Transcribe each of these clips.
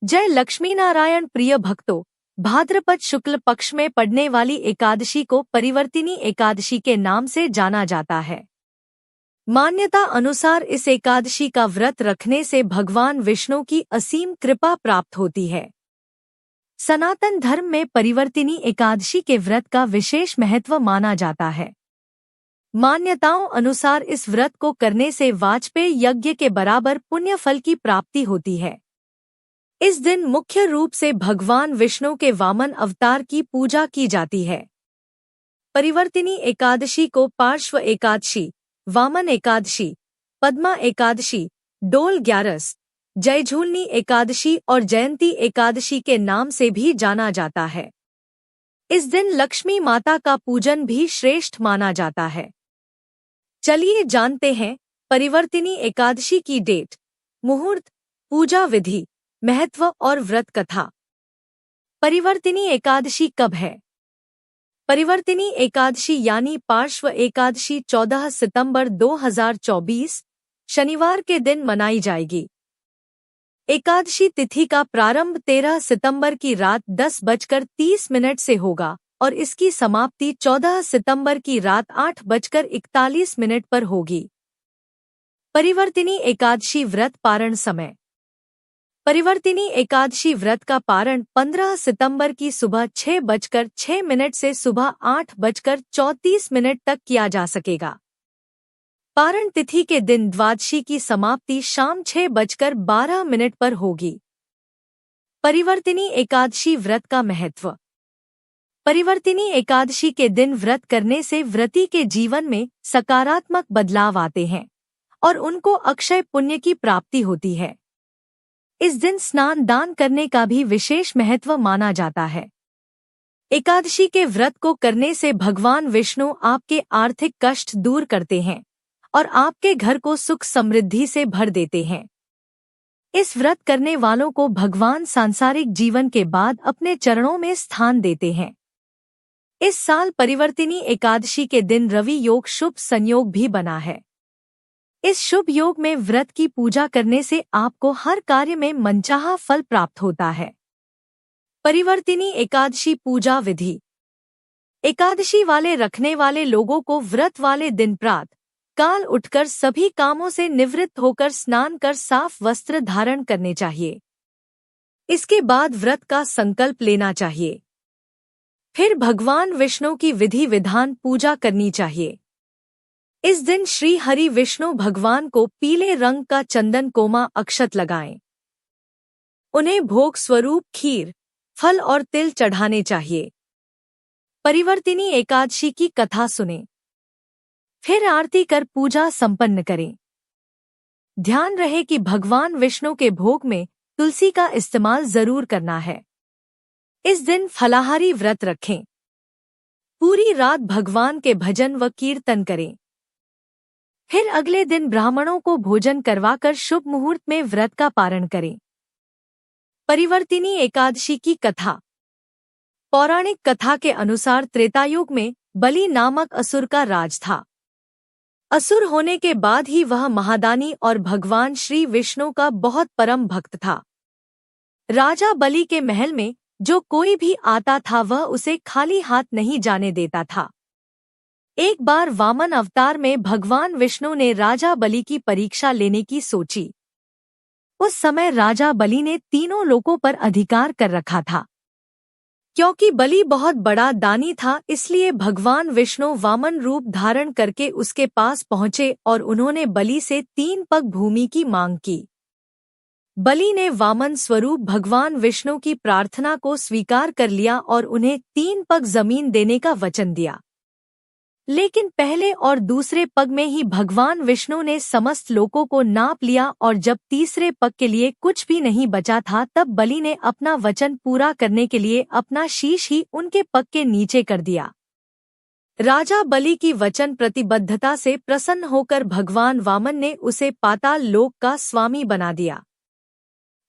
जय लक्ष्मी नारायण प्रिय भक्तों, भाद्रपद शुक्ल पक्ष में पड़ने वाली एकादशी को परिवर्तिनी एकादशी के नाम से जाना जाता है। मान्यता अनुसार इस एकादशी का व्रत रखने से भगवान विष्णु की असीम कृपा प्राप्त होती है। सनातन धर्म में परिवर्तिनी एकादशी के व्रत का विशेष महत्व माना जाता है। मान्यताओं अनुसार इस व्रत को करने से वाजपेय यज्ञ के बराबर पुण्य फल की प्राप्ति होती है। इस दिन मुख्य रूप से भगवान विष्णु के वामन अवतार की पूजा की जाती है। परिवर्तिनी एकादशी को पार्श्व एकादशी, वामन एकादशी, पद्मा एकादशी, डोल ग्यारस, जयझूलनी एकादशी और जयंती एकादशी के नाम से भी जाना जाता है। इस दिन लक्ष्मी माता का पूजन भी श्रेष्ठ माना जाता है। चलिए जानते हैं परिवर्तिनी एकादशी की डेट, मुहूर्त, पूजा विधि, महत्व और व्रत कथा। परिवर्तिनी एकादशी कब है? परिवर्तिनी एकादशी यानी पार्श्व एकादशी 14 सितंबर 2024 शनिवार के दिन मनाई जाएगी। एकादशी तिथि का प्रारंभ 13 सितंबर की रात 10:30 से होगा और इसकी समाप्ति 14 सितंबर की रात 8:41 पर होगी। परिवर्तिनी एकादशी व्रत पारण समय। परिवर्तिनी एकादशी व्रत का पारण 15 सितंबर की सुबह 6:06 से सुबह 8:34 तक किया जा सकेगा। पारण तिथि के दिन द्वादशी की समाप्ति शाम 6:12 पर होगी। परिवर्तिनी एकादशी व्रत का महत्व। परिवर्तिनी एकादशी के दिन व्रत करने से व्रती के जीवन में सकारात्मक बदलाव आते हैं और उनको अक्षय पुण्य की प्राप्ति होती है। इस दिन स्नान दान करने का भी विशेष महत्व माना जाता है। एकादशी के व्रत को करने से भगवान विष्णु आपके आर्थिक कष्ट दूर करते हैं और आपके घर को सुख समृद्धि से भर देते हैं। इस व्रत करने वालों को भगवान सांसारिक जीवन के बाद अपने चरणों में स्थान देते हैं। इस साल परिवर्तिनी एकादशी के दिन रवि योग शुभ संयोग भी बना है। इस शुभ योग में व्रत की पूजा करने से आपको हर कार्य में मनचाहा फल प्राप्त होता है। परिवर्तिनी एकादशी पूजा विधि। एकादशी वाले रखने वाले लोगों को व्रत वाले दिन प्रातः काल उठकर सभी कामों से निवृत्त होकर स्नान कर साफ वस्त्र धारण करने चाहिए। इसके बाद व्रत का संकल्प लेना चाहिए। फिर भगवान विष्णु की विधि विधान पूजा करनी चाहिए। इस दिन श्री हरि विष्णु भगवान को पीले रंग का चंदन कोमा अक्षत लगाएं। उन्हें भोग स्वरूप खीर, फल और तिल चढ़ाने चाहिए। परिवर्तिनी एकादशी की कथा सुनें। फिर आरती कर पूजा संपन्न करें। ध्यान रहे कि भगवान विष्णु के भोग में तुलसी का इस्तेमाल जरूर करना है। इस दिन फलाहारी व्रत रखें। पूरी रात भगवान के भजन व कीर्तन करें। फिर अगले दिन ब्राह्मणों को भोजन करवाकर शुभ मुहूर्त में व्रत का पारण करें। परिवर्तिनी एकादशी की कथा। पौराणिक कथा के अनुसार त्रेतायुग में बलि नामक असुर का राज था। असुर होने के बाद ही वह महादानी और भगवान श्री विष्णु का बहुत परम भक्त था। राजा बलि के महल में जो कोई भी आता था वह उसे खाली हाथ नहीं जाने देता था। एक बार वामन अवतार में भगवान विष्णु ने राजा बलि की परीक्षा लेने की सोची। उस समय राजा बलि ने तीनों लोकों पर अधिकार कर रखा था। क्योंकि बलि बहुत बड़ा दानी था इसलिए भगवान विष्णु वामन रूप धारण करके उसके पास पहुँचे और उन्होंने बलि से 3 पग भूमि की मांग की। बलि ने वामन स्वरूप भगवान विष्णु की प्रार्थना को स्वीकार कर लिया और उन्हें 3 पग जमीन देने का वचन दिया। लेकिन पहले और दूसरे पग में ही भगवान विष्णु ने समस्त लोकों को नाप लिया और जब तीसरे पग के लिए कुछ भी नहीं बचा था तब बलि ने अपना वचन पूरा करने के लिए अपना शीश ही उनके पग के नीचे कर दिया। राजा बलि की वचन प्रतिबद्धता से प्रसन्न होकर भगवान वामन ने उसे पाताल लोक का स्वामी बना दिया।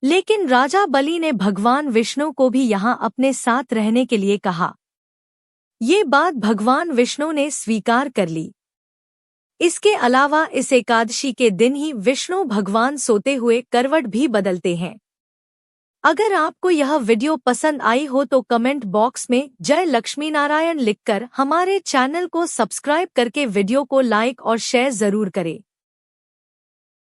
लेकिन राजा बलि ने भगवान विष्णु को भी यहाँ अपने साथ रहने के लिए कहा। ये बात भगवान विष्णु ने स्वीकार कर ली। इसके अलावा इस एकादशी के दिन ही विष्णु भगवान सोते हुए करवट भी बदलते हैं। अगर आपको यह वीडियो पसंद आई हो तो कमेंट बॉक्स में जय लक्ष्मी नारायण लिखकर हमारे चैनल को सब्सक्राइब करके वीडियो को लाइक और शेयर जरूर करें।